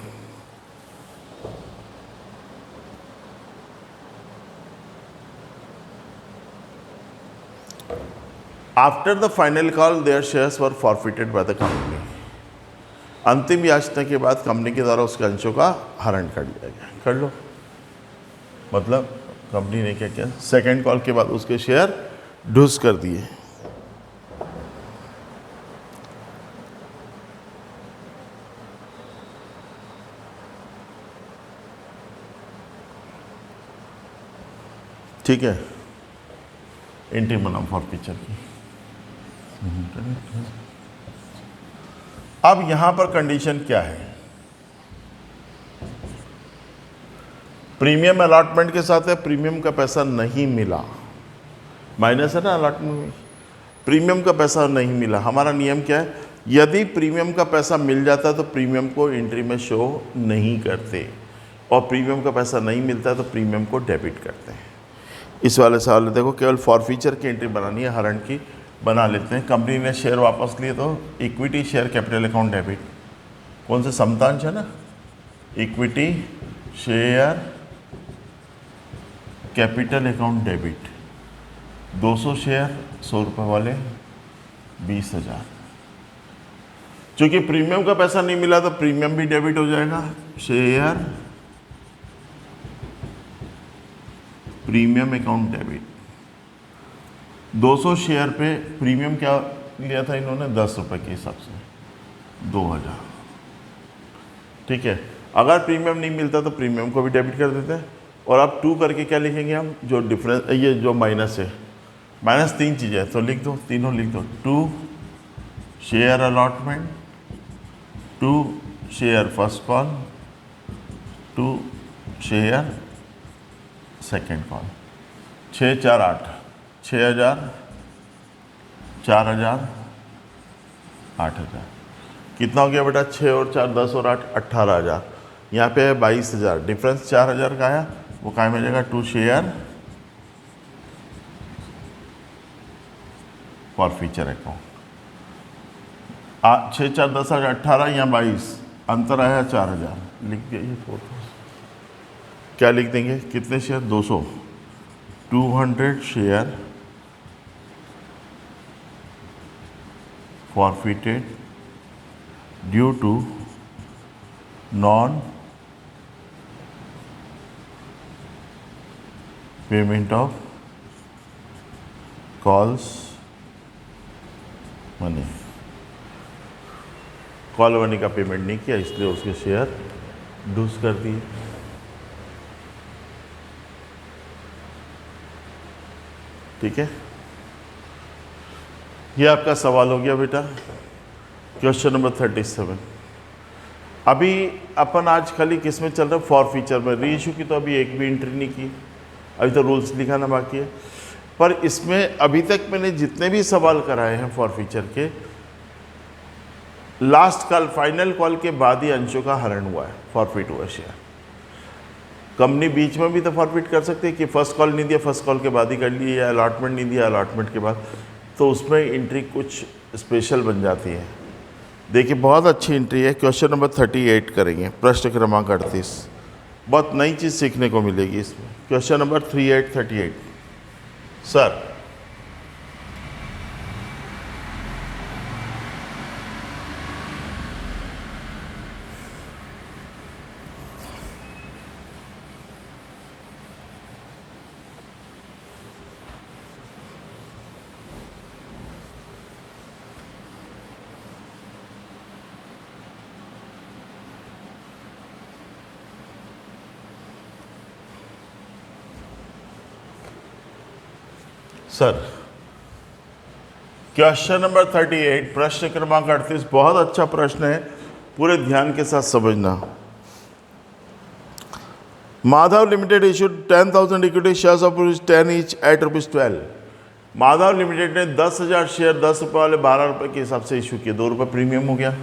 After the final call, their shares were forfeited by the company. अंतिम याचना के बाद कंपनी के द्वारा उसके अंशों का हरण कर लिया गया। कर लो, मतलब कंपनी ने क्या किया? सेकंड कॉल के बाद उसके शेयर ढुस कर दिए। ठीक है, एंट्री बनाओ फॉरफीचर की। अब यहां पर कंडीशन क्या है? प्रीमियम अलॉटमेंट के साथ है, प्रीमियम का पैसा नहीं मिला, माइनस है ना अलॉटमेंट में, प्रीमियम का पैसा नहीं मिला। हमारा नियम क्या है? यदि प्रीमियम का पैसा मिल जाता तो प्रीमियम को एंट्री में शो नहीं करते, और प्रीमियम का पैसा नहीं मिलता तो प्रीमियम को डेबिट करते हैं। इस वाले सवाल में देखो, केवल फॉरफीचर की एंट्री बनानी है, हरण की बना लेते हैं। कंपनी ने शेयर वापस लिए तो equity share capital account debit, कौन से समतांश है ना, equity share capital account debit. 200 share 100 रुपये वाले 20,000। चूंकि प्रीमियम का पैसा नहीं मिला तो प्रीमियम भी डेबिट हो जाएगा। Share premium account debit. 200 share पे प्रीमियम क्या लिया था इन्होंने? 10 रुपये के हिसाब से 2000। ठीक है, अगर प्रीमियम नहीं मिलता तो प्रीमियम को भी डेबिट कर देते हैं। और अब 2 करके क्या लिखेंगे हम? जो डिफरेंस, ये जो माइनस है, माइनस 3 चीज़ें तो लिख दो, तीनों लिख दो। 2 share allotment, 2 share first call, 2 share second call. 6, 4, 8, 6000, 4000, 8000। कितना हो गया बेटा? 6 और 4, 10 और 8, 18,000। यहाँ पे है 22,000, डिफरेंस 4000 का आया, वो काय में जाएगा? 2 शेयर फॉरफीचर अकाउंट। 6, 4, 10, 8, 18, यहाँ 22, अंतर आया 4000, लिख दिया। ये 4 क्या लिख देंगे? कितने share? 200, 200 share forfeited due to non payment of calls money। Call money का पेमेंट नहीं किया, इसलिए उसके शेयर डूस कर दिए। ठीक है, ये आपका सवाल हो गया बेटा। Question number 37। अभी अपन आज खाली किस में चल रहा है? फॉरफीचर में। री इशू की तो अभी एक भी एंट्री नहीं की, अभी तो रूल्स लिखाना बाकी है। पर इसमें अभी तक मैंने जितने भी सवाल कराए हैं फॉरफीचर के, लास्ट कॉल, फाइनल कॉल के बाद ही अंशों का हरण हुआ है, फॉरफिट हुआ शेयर। कंपनी बीच में भी तो फॉरफिट कर सकती है कि फर्स्ट कॉल नहीं दिया, फर्स्ट कॉल के बाद ही कर लिए, या अलॉटमेंट नहीं दिया, अलॉटमेंट के बाद, तो उसमें एंट्री कुछ स्पेशल बन जाती है। देखिए बहुत अच्छी एंट्री है। क्वेश्चन नंबर 38 करेंगे, प्रश्न क्रमांक 38। बहुत नई चीज़ सीखने को मिलेगी इसमें। Question number 38 sir, question number 38 प्रश्न क्रमांक 38 बहुत अच्छा प्रश्न है, पूरे ध्यान के साथ समझना। Madhav limited issued 10,000 equity shares of ₹10 each eight ₹12। Madhav limited ने 10,000 शेयर 10 रुपये वाले 12 रुपये के हिसाब से इशू किए, 2 रुपये प्रीमियम हो गया।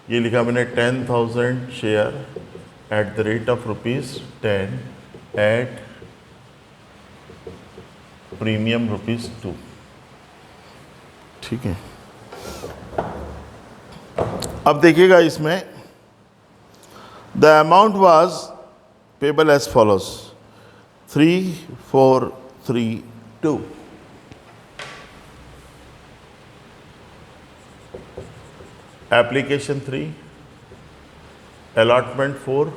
ये लिखा मैंने 10,000 share at the rate of ₹10 at premium ₹2। ठीक है, अब देखिएगा इसमें the amount was payable as follows 3432। Application 3, allotment 4,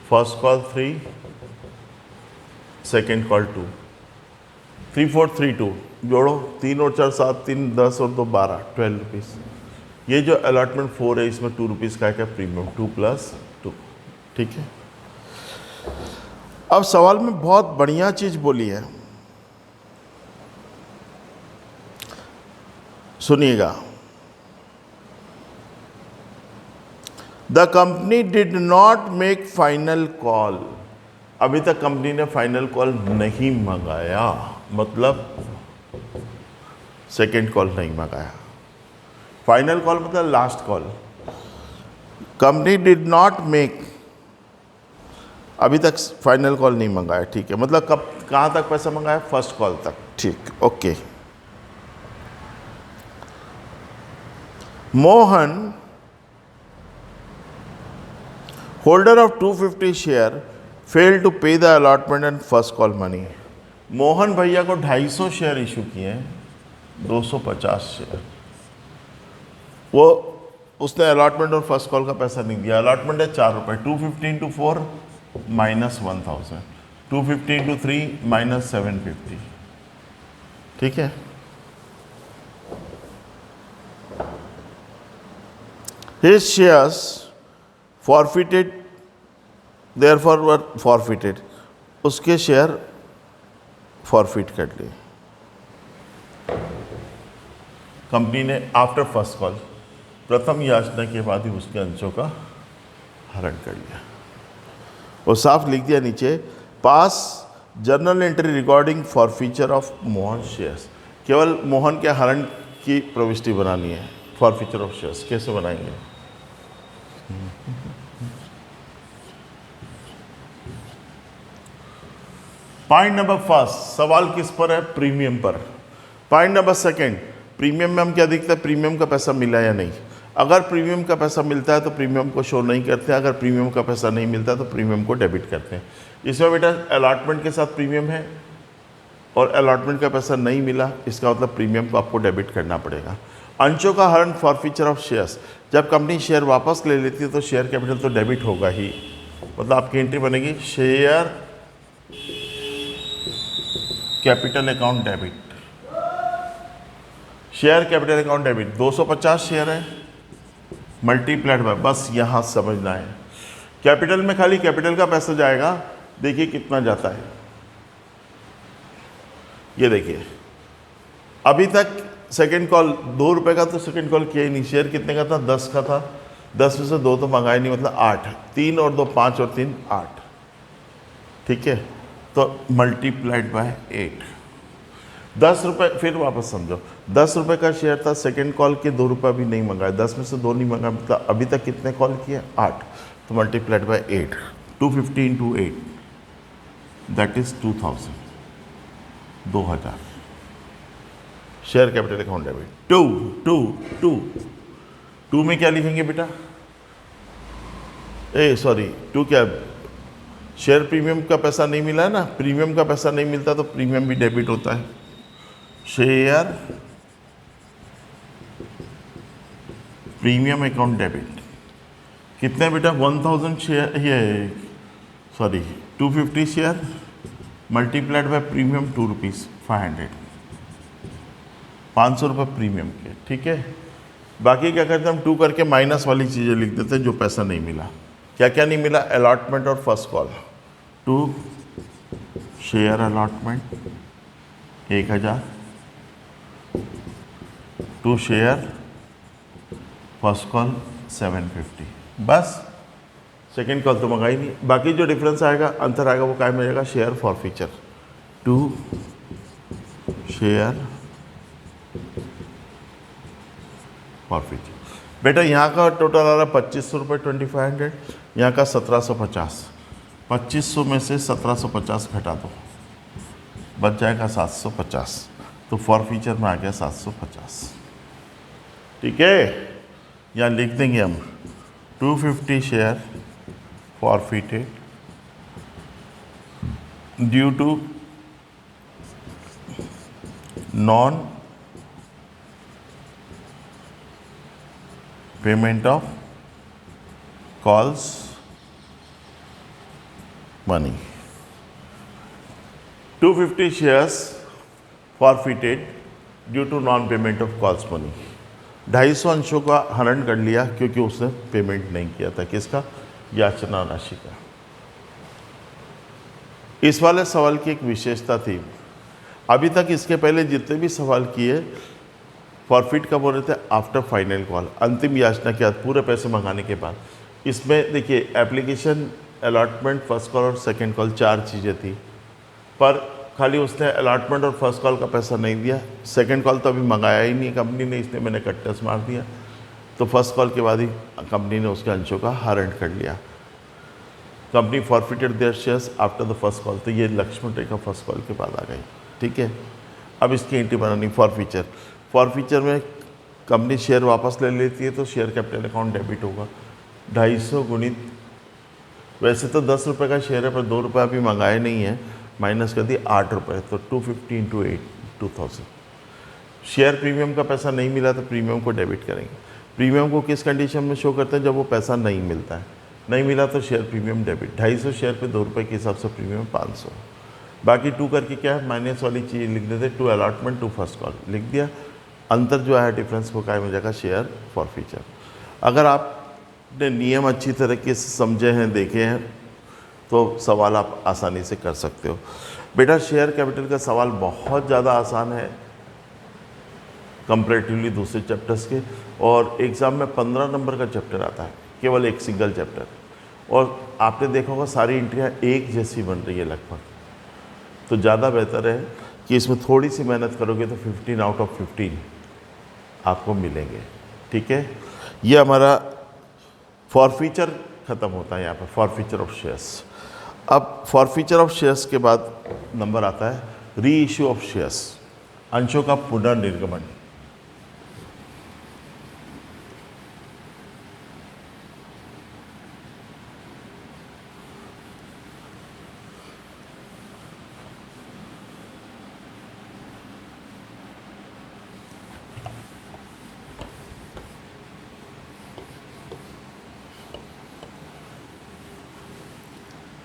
first call 3, second call 2। 3432 जोड़ो, 3 और 4 7, 3 10 और 2 12, 12 रुपीज़। ये जो अलॉटमेंट 4 है इसमें 2 रुपीज़ का क्या प्रीमियम, 2 + 2। ठीक है, अब सवाल में बहुत बढ़िया चीज़ बोली है, सुनिएगा। The company did not make final call. अभी तक कंपनी ने फाइनल कॉल नहीं मंगाया, मतलब सेकेंड कॉल नहीं मंगाया। फाइनल कॉल मतलब last call. Company did not make, अभी तक फाइनल कॉल नहीं मंगाया। ठीक है, मतलब कब कहाँ तक पैसा मंगाया, फर्स्ट कॉल तक। ठीक, okay. Mohan holder of 250 share fail to pay the allotment and first call money. Mohan भैया को 250 शेयर इशू किए हैं, 250 शेयर, वो उसने अलॉटमेंट और फर्स्ट कॉल का पैसा नहीं दिया। अलॉटमेंट है 4 रुपये, 250 × 4 -1000, 250 × 3 -750। ठीक है, his shares forfeited, therefore were forfeited, उसके शेयर फॉरफिट कर लिए कंपनी ने आफ्टर फर्स्ट कॉल, प्रथम याचना के बाद ही उसके अंशों का हरण कर लिया। और साफ लिख दिया नीचे, पास journal entry recording forfeiture of Mohan shares. केवल मोहन के हरण की प्रविष्टि बनानी है। फॉरफीचर ऑफ शेयर्स कैसे बनाएंगे, पॉइंट नंबर फर्स्ट, सवाल किस पर है, प्रीमियम पर। पॉइंट नंबर सेकंड, प्रीमियम में हम क्या देखते हैं, प्रीमियम का पैसा मिला या नहीं। अगर प्रीमियम का पैसा मिलता है तो प्रीमियम को शो नहीं करते, अगर प्रीमियम का पैसा नहीं मिलता तो प्रीमियम को डेबिट करते हैं। इसमें बेटा अलॉटमेंट के साथ प्रीमियम है और अलॉटमेंट का पैसा नहीं मिला, इसका मतलब प्रीमियम को आपको डेबिट करना पड़ेगा। अंशों का हरण फॉरफीचर ऑफ शेयर्स, जब कंपनी शेयर वापस ले लेती है तो शेयर कैपिटल तो डेबिट होगा ही, मतलब आपकी एंट्री बनेगी share capital account debit. Share capital account debit 250 share है मल्टीप्लाइड बाय, बस यहाँ समझना है। कैपिटल में खाली कैपिटल का पैसा जाएगा, देखिए कितना जाता है, ये देखिए अभी तक सेकंड कॉल 2 रुपए का तो सेकंड कॉल किया ही नहीं। शेयर कितने का था, 10 का था, 10 में से 2 तो मंगाए नहीं, मतलब 8, 3 और 2 5 और 3 8। ठीक है, तो मल्टीप्लाइड बाय 8, 10 रुपये, फिर वापस समझो, ₹10 का शेयर था, सेकंड कॉल के ₹2 भी नहीं मंगाए, 10 में से 2 नहीं मंगा, मतलब अभी तक कितने कॉल किए? 8, तो multiplied by 8, 250 into 8 that is 2000, 2000 share capital account debit. To में क्या लिखेंगे बेटा? सॉरी, टू क्या, शेयर प्रीमियम का पैसा नहीं मिला है ना, प्रीमियम का पैसा नहीं मिलता तो प्रीमियम भी डेबिट होता है। शेयर प्रीमियम अकाउंट डेबिट कितने बेटा? 1000 शेयर, ये sorry 250 share multiplied by premium ₹2, 500, ₹500 premium के, ठीक है। बाकी क्या करते हैं हम, 2 करके माइनस वाली चीज़ें लिख देते हैं जो पैसा नहीं मिला। क्या क्या नहीं मिला? अलॉटमेंट और first call. 2 share allotment 1000, 2 share first call 750, बस। सेकेंड कॉल तो मंगाई नहीं। बाकी जो डिफरेंस आएगा, अंतर आएगा, वो क्या मिलेगा? Share forfeiture. 2 share forfeiture. बेटा यहाँ का टोटल आ रहा है ₹2500, 2500, यहाँ का 1750। 2500 में से 1750 घटा दो, बच जाएगा 750, तो फॉरफीचर में आ गया 750, ठीक है। यहाँ लिख देंगे हम 250 share forfeited due to non payment of calls money. 250 shares forfeited due to non payment of calls money. 250 अंशों का हरण कर लिया क्योंकि उसने पेमेंट नहीं किया था। किसका? याचना राशि का। इस वाले सवाल की एक विशेषता थी, अभी तक इसके पहले जितने भी सवाल किए फॉरफिट कब हो रहे थे? आफ्टर फाइनल कॉल, अंतिम याचना के बाद, पूरे पैसे मंगाने के बाद। इसमें देखिए एप्लीकेशन, अलॉटमेंट, फर्स्ट कॉल और सेकंड कॉल, 4 चीज़ें थी, पर खाली उसने अलॉटमेंट और फर्स्ट कॉल का पैसा नहीं दिया। सेकंड कॉल तो अभी मंगाया ही नहीं कंपनी ने, इसलिए मैंने कट्टस मार दिया। तो फर्स्ट कॉल के बाद ही कंपनी ने उसके अंशों का हरण कर लिया। Company forfeited their shares after the first call, तो ये लक्ष्मण रेखा फर्स्ट कॉल के बाद आ गई, ठीक है। अब इसकी एंट्री बनानी फॉरफीचर। फॉरफीचर में कंपनी शेयर वापस ले लेती है तो शेयर कैपिटल अकाउंट डेबिट होगा। 250 गुणित, वैसे तो ₹10 का शेयर है पर ₹2 अभी मंगाए नहीं है, माइनस कर दिए ₹8, तो 250 इंटू 8, 2000। शेयर प्रीमियम का पैसा नहीं मिला तो प्रीमियम को डेबिट करेंगे। प्रीमियम को किस कंडीशन में शो करते हैं? जब वो पैसा नहीं मिलता है, नहीं मिला तो शेयर प्रीमियम डेबिट। 250 शेयर पे ₹2 के हिसाब से प्रीमियम 500। बाकी 2 करके क्या है, माइनस वाली चीज़ लिख देते, 2 अलॉटमेंट 2 फर्स्ट कॉल लिख दिया। अंतर जो है डिफरेंस को क्या मिल जाएगा? Share forfeiture. अगर आपने नियम अच्छी तरीके से समझे हैं, देखे हैं, तो सवाल आप आसानी से कर सकते हो। बेटा शेयर कैपिटल का सवाल बहुत ज़्यादा आसान है कंपैरेटिवली दूसरे चैप्टर्स के, और एग्ज़ाम में 15 नंबर का चैप्टर आता है, केवल एक सिंगल चैप्टर, और आपने देखा होगा सारी एंट्रियाँ एक जैसी बन रही है लगभग। तो ज़्यादा बेहतर है कि इसमें थोड़ी सी मेहनत करोगे तो 15 आउट ऑफ 15 आपको मिलेंगे, ठीक है। ये हमारा फॉरफीचर ख़त्म होता है यहाँ पर, फॉरफीचर ऑफ शेयर्स। अब फॉरफीचर ऑफ शेयर्स के बाद नंबर आता है री इश्यू ऑफ शेयर्स, अंशों का पुनर्निर्गमन।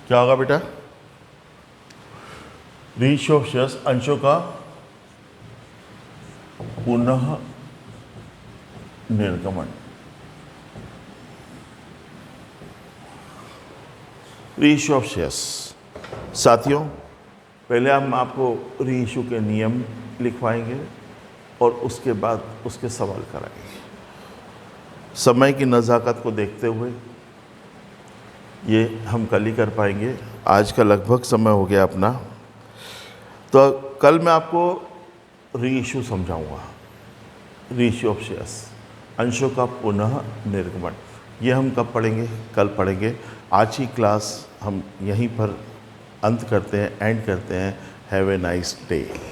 क्या होगा बेटा? रीइश्यू ऑफ शेयर्स, अंशों का पुनः निर्गमन। रीइश्यू ऑफ शेयर्स साथियों, पहले हम आपको रीइश्यू के नियम लिखवाएंगे और उसके बाद उसके सवाल कराएंगे। समय की नज़ाकत को देखते हुए ये हम कल ही कर पाएंगे, आज का लगभग समय हो गया अपना। तो कल मैं आपको री इशू समझाऊँगा। रेशियो ऑफ शेयर्स, अंशों का पुनः निर्गमन। ये हम कब पढ़ेंगे? कल पढ़ेंगे। आज की क्लास हम यहीं पर अंत करते हैं, एंड करते हैं। Have a nice day.